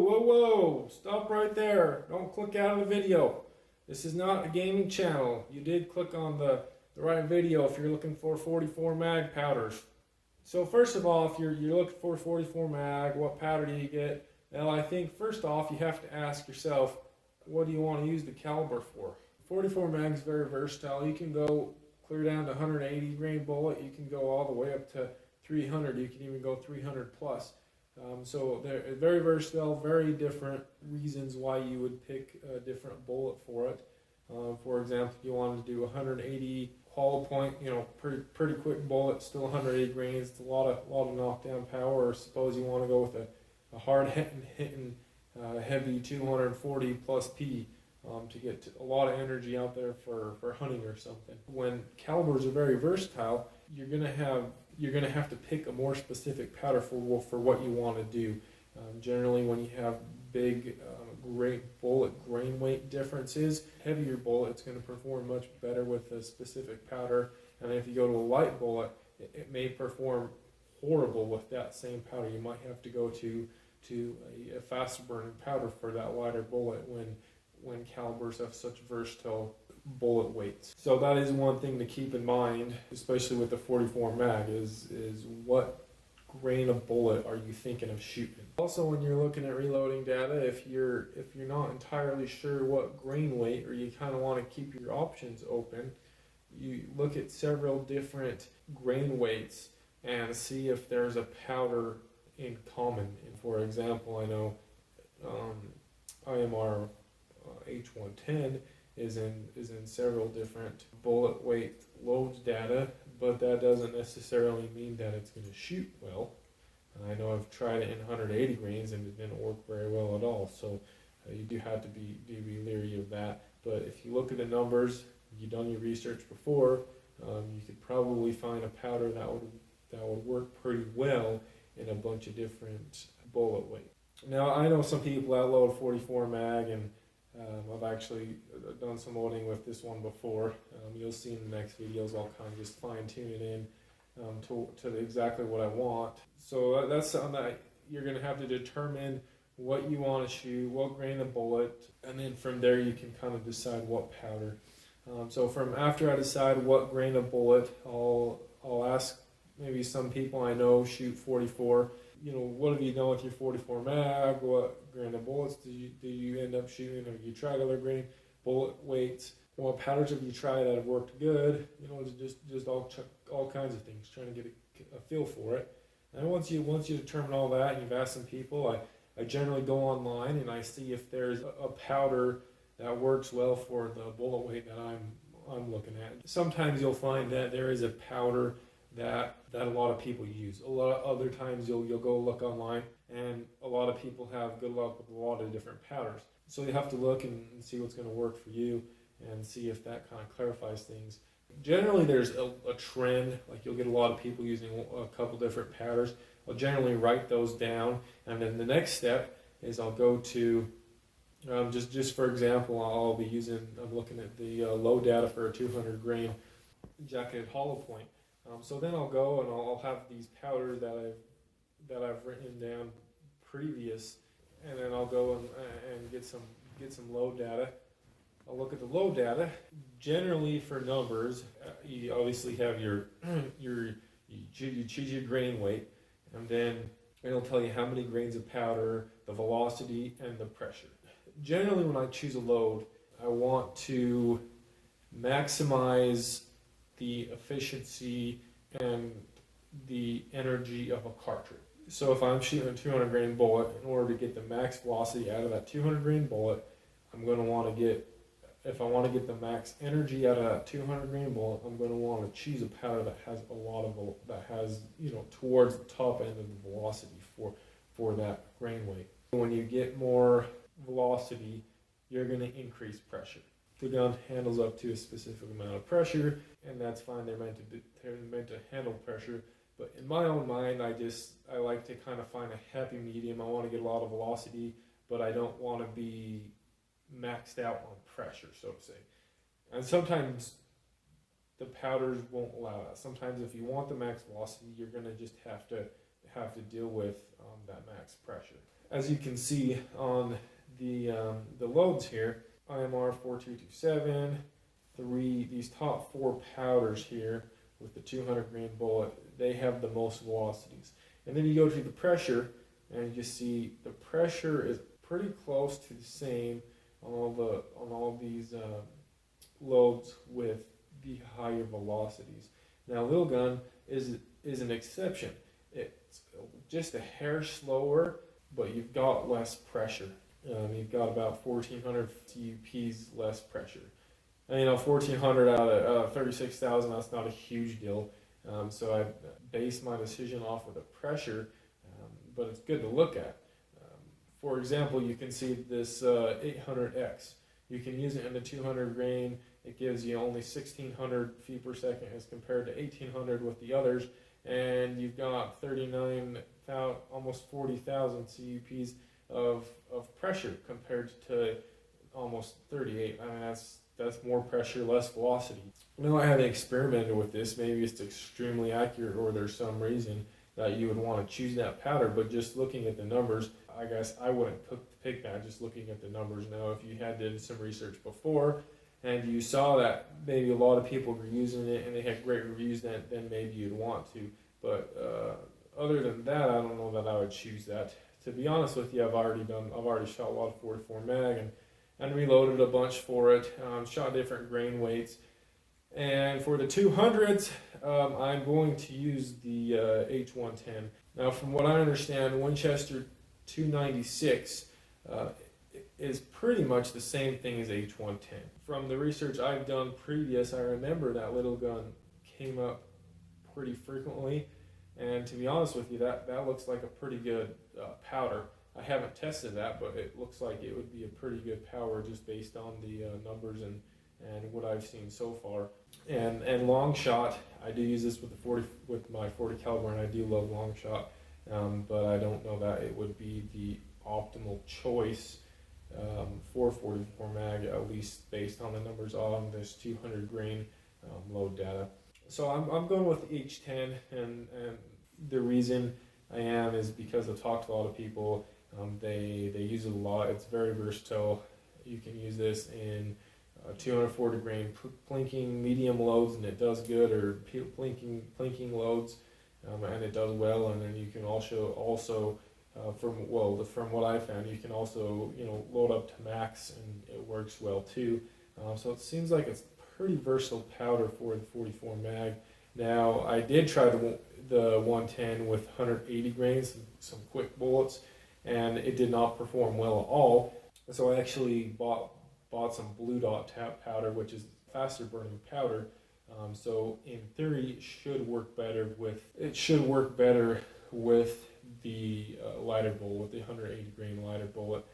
whoa, stop right there. Don't click out of the video. This is not a gaming channel. You did click on the right video if you're looking for 44 mag powders. So first of all, if you're looking for 44 mag, what powder do you get? Well, I think first off, you have to ask yourself, what do you want to use the caliber for? 44 mag is very versatile. You can go clear down to 180 grain bullet. You can go all the way up to 300. You can even go 300 plus. So they're very versatile, very different reasons why you would pick a different bullet for it. For example, if you wanted to do 180 hollow point, pretty quick bullet, still 180 grains, it's a lot of knockdown power. Or suppose you want to go with a hard hitting heavy 240 plus P to get a lot of energy out there for hunting or something. When calibers are very versatile, you're gonna have to pick a more specific powder for what you want to do. Generally, when you have big bullet grain weight differences, heavier bullet, it's going to perform much better with a specific powder. And if you go to a light bullet, it may perform horrible with that same powder. You might have to go to a faster burning powder for that lighter bullet when calibers have such versatile bullet weights. So that is one thing to keep in mind, especially with the 44 mag, is what grain of bullet are you thinking of shooting. Also, when you're looking at reloading data, if you're not entirely sure what grain weight, or you kind of want to keep your options open, you look at several different grain weights and see if there's a powder in common. And for example, I know IMR H110 is in several different bullet weight loads data, but that doesn't necessarily mean that it's going to shoot well. I know I've tried it in 180 grains and it didn't work very well at all, so you do have to be leery of that. But if you look at the numbers, you've done your research before, you could probably find a powder that would work pretty well in a bunch of different bullet weight. Now, I know some people outload 44 mag, and I've actually done some loading with this one before. You'll see in the next videos I'll kind of just fine tune it in to exactly what I want. So that's something that you're going to have to determine what you want to shoot, what grain of bullet, and then from there you can kind of decide what powder. So from after I decide what grain of bullet, I'll ask maybe some people I know shoot 44. What have you done with your 44 mag? What grain of bullets do you end up shooting? Have you tried other grain bullet weights? What powders have you tried that have worked good? It's just all kinds of things, trying to get a feel for it. And once you determine all that, and you've asked some people, I generally go online and I see if there's a powder that works well for the bullet weight that I'm looking at. Sometimes you'll find that there is a powder that a lot of people use. A lot of other times you'll go look online and a lot of people have good luck with a lot of different powders. So you have to look and see what's going to work for you and see if that kind of clarifies things. Generally there's a trend, like you'll get a lot of people using a couple different powders. I'll generally write those down, and then the next step is I'll go to, just for example, I'm looking at the low data for a 200 grain jacketed hollow point. So then I'll go and I'll have these powders that I've written down previous, and then I'll go and get some load data. I'll look at the load data. Generally for numbers, you obviously have you choose your grain weight, and then it'll tell you how many grains of powder, the velocity, and the pressure. Generally when I choose a load, I want to maximize the efficiency and the energy of a cartridge. So if I'm shooting a 200 grain bullet, in order to get the max velocity out of that 200 grain bullet, if I want to get the max energy out of that 200 grain bullet, I'm going to want to choose a powder that has towards the top end of the velocity for that grain weight. When you get more velocity, you're going to increase pressure. The gun handles up to a specific amount of pressure, and that's fine. They're meant to handle pressure. But in my own mind, I like to kind of find a happy medium. I want to get a lot of velocity, but I don't want to be maxed out on pressure, so to say. And sometimes the powders won't allow that. Sometimes if you want the max velocity, you're going to just have to deal with that max pressure. as you can see on the loads here, IMR 4227, these top 4 powders here with the 200 grain bullet, they have the most velocities. And then you go to the pressure, and you see the pressure is pretty close to the same on all these loads with the higher velocities. Now, Lil Gun is an exception. It's just a hair slower, but you've got less pressure. You've got about 1,400 CUPs less pressure. And 1,400 out of 36,000, that's not a huge deal. So I base my decision off of the pressure, but it's good to look at. For example, you can see this 800X. You can use it in the 200 grain. It gives you only 1,600 feet per second as compared to 1,800 with the others. And you've got 39,000, almost 40,000 CUPs of pressure compared to almost 38. I mean, that's more pressure, less velocity. Now, I haven't experimented with this. Maybe it's extremely accurate, or there's some reason that you would want to choose that powder. But just looking at the numbers, I guess I wouldn't pick that just looking at the numbers. Now, if you had did some research before and you saw that maybe a lot of people were using it and they had great reviews, then maybe you'd want to. But other than that, I don't know that I would choose that. To be honest with you, I've already shot a lot of 44 mag and reloaded a bunch for it. Shot different grain weights. And for the 200s, I'm going to use the H110. Now, from what I understand, Winchester 296 is pretty much the same thing as H110. From the research I've done previous, I remember that little gun came up pretty frequently. And to be honest with you, that looks like a pretty good powder. I haven't tested that, but it looks like it would be a pretty good powder just based on the numbers and what I've seen so far. And long shot, I do use this with my 40 caliber, and I do love long shot, but I don't know that it would be the optimal choice for 44 mag, at least based on the numbers on this 200 grain load data. So I'm going with the H10, and the reason I am is because I've talked to a lot of people. They use it a lot. It's very versatile. You can use this in 240 grain plinking medium loads, and it does good, or plinking loads, and it does well. And then you can also from what I found, you can also load up to max, and it works well too. So it seems like it's pretty versatile powder for the 44 mag. Now, I did try the 110 with 180 grains, some quick bullets, and it did not perform well at all. So I actually bought some blue dot powder, which is faster burning powder. So in theory, it should work better with the lighter bullet, with the 180 grain lighter bullet.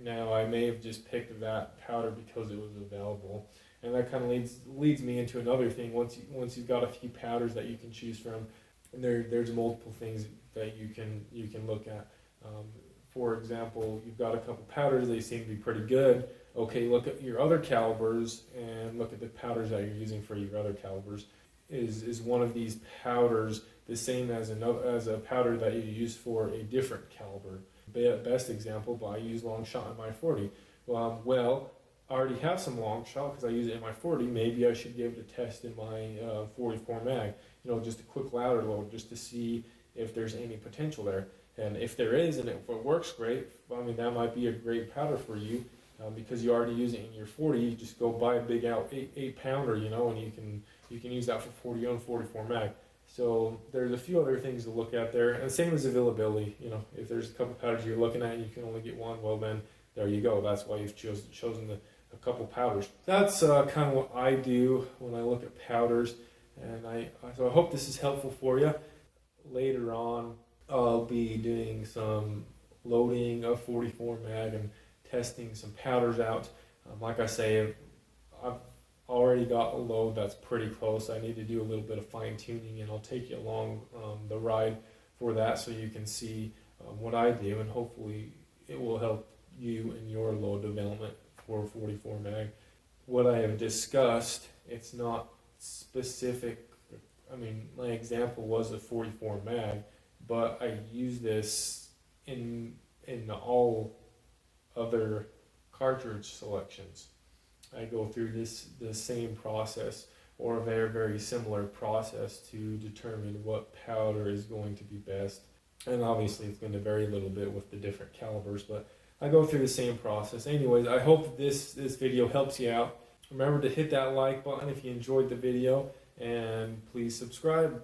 Now, I may have just picked that powder because it was available. And that kind of leads me into another thing. Once you've got a few powders that you can choose from, and there's multiple things that you can look at. For example, you've got a couple powders, they seem to be pretty good. Okay, look at your other calibers and look at the powders that you're using for your other calibers. Is one of these powders the same as a powder that you use for a different caliber? Best example, but I use long shot in my 40. Well, I already have some long shot because I use it in my 40. Maybe I should give it a test in my 44 mag. Just a quick ladder load, just to see if there's any potential there. And if there is, and if it works great, I mean, that might be a great powder for you, because you already use it in your 40. You just go buy a big out 8 pounder, and you can use that for 40 on 44 mag. So there's a few other things to look at there, and same as availability. If there's a couple powders you're looking at and you can only get one, well then there you go. That's why you've chosen a couple powders. That's kind of what I do when I look at powders, and so I hope this is helpful for you. Later on, I'll be doing some loading of 44 mag and testing some powders out. Like I say, I've already got a load that's pretty close. I need to do a little bit of fine tuning, and I'll take you along the ride for that, so you can see what I do, and hopefully it will help you in your load development for 44 mag. What I have discussed, it's not specific. I mean, my example was a 44 mag, but I use this in in all other cartridge selections. I go through the same process, or a very, very similar process, to determine what powder is going to be best. And obviously it's going to vary a little bit with the different calibers, but I go through the same process. Anyways, I hope this video helps you out. Remember to hit that like button if you enjoyed the video, and please subscribe.